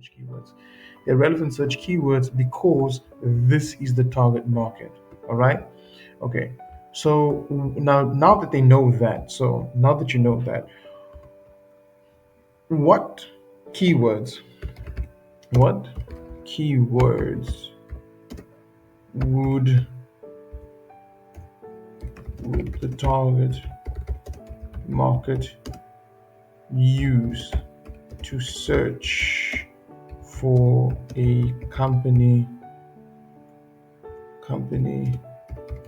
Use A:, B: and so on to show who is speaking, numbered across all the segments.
A: search keywords. They're relevant search keywords because this is the target market. All right. Okay. So now that they know that, so now that you know that, what keywords, what keywords would the target market use to search for a company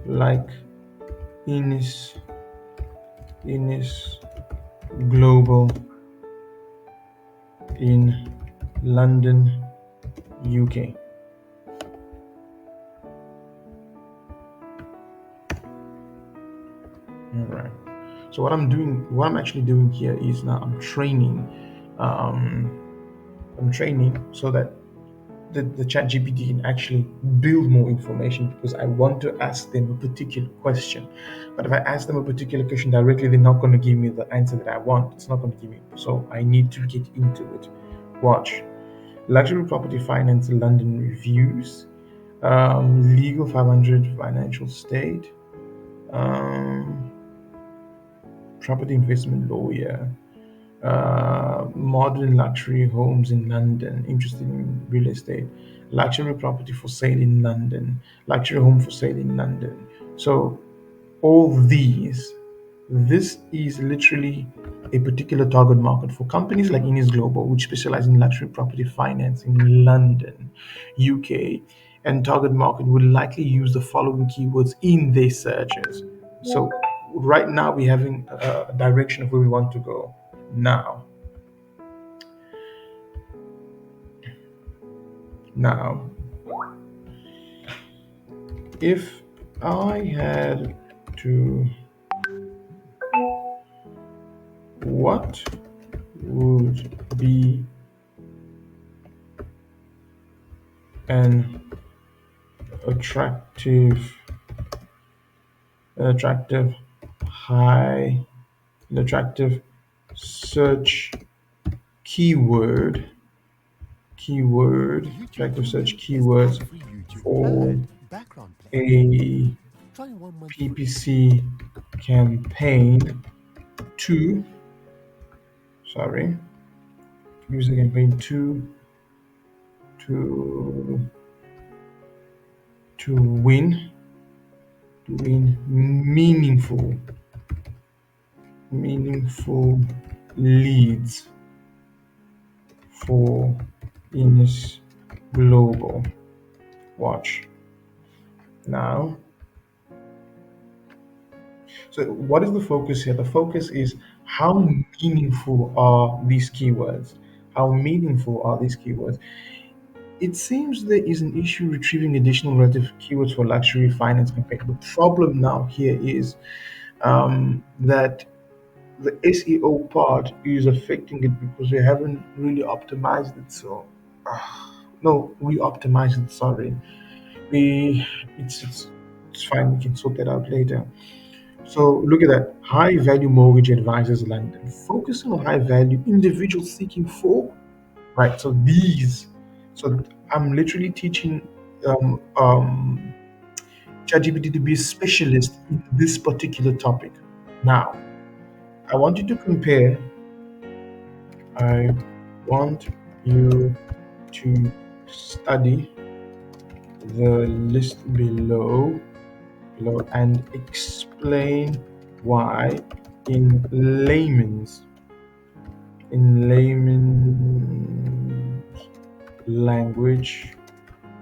A: like Innis Innis Global in London, UK? All right. So what I'm actually doing here is now I'm training. Um, I'm training so that the chat GPT can actually build more information, because I want to ask them a particular question. But if I ask them a particular question directly, they're not going to give me the answer that I want. It's not going to give me. So I need to get into it. Watch. Luxury property finance London reviews. Legal 500 financial state. Um, property investment lawyer. Modern luxury homes in London, interested in real estate, luxury property for sale in London, luxury home for sale in London. So, all these, this is literally a particular target market for companies like Ines Global, which specialize in luxury property finance in London, UK, and target market will likely use the following keywords in their searches. So, right now we're having a direction of where we want to go. Now, now, if I had to, what would be an attractive, attractive, high, an attractive search keyword, attractive search keywords for a PPC campaign to, sorry, use the campaign to to win meaningful leads for Ines Global. Watch now. So what is the focus here? The focus is how meaningful are these keywords? How meaningful are these keywords? It seems there is an issue retrieving additional relative keywords for luxury finance campaign. The problem now here is that the SEO part is affecting it because we haven't really optimized it. So, no, we optimized it. Sorry, we it's fine. We can sort that out later. So look at that. High value mortgage advisors London, focusing on high value individuals seeking for, right. So these, so I'm literally teaching ChatGPT to be a specialist in this particular topic. Now, I want you to compare. I want you to study the list below and explain why in layman's language,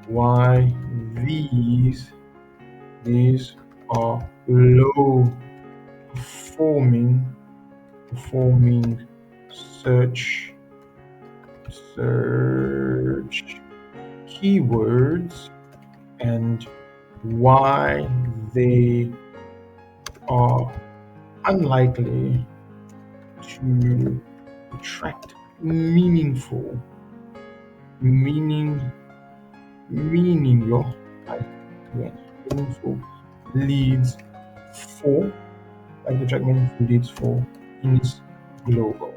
A: why these are low performing search search keywords, and why they are unlikely to attract meaning meaning your meaningful leads for, like, attract meaningful leads for Ines Global.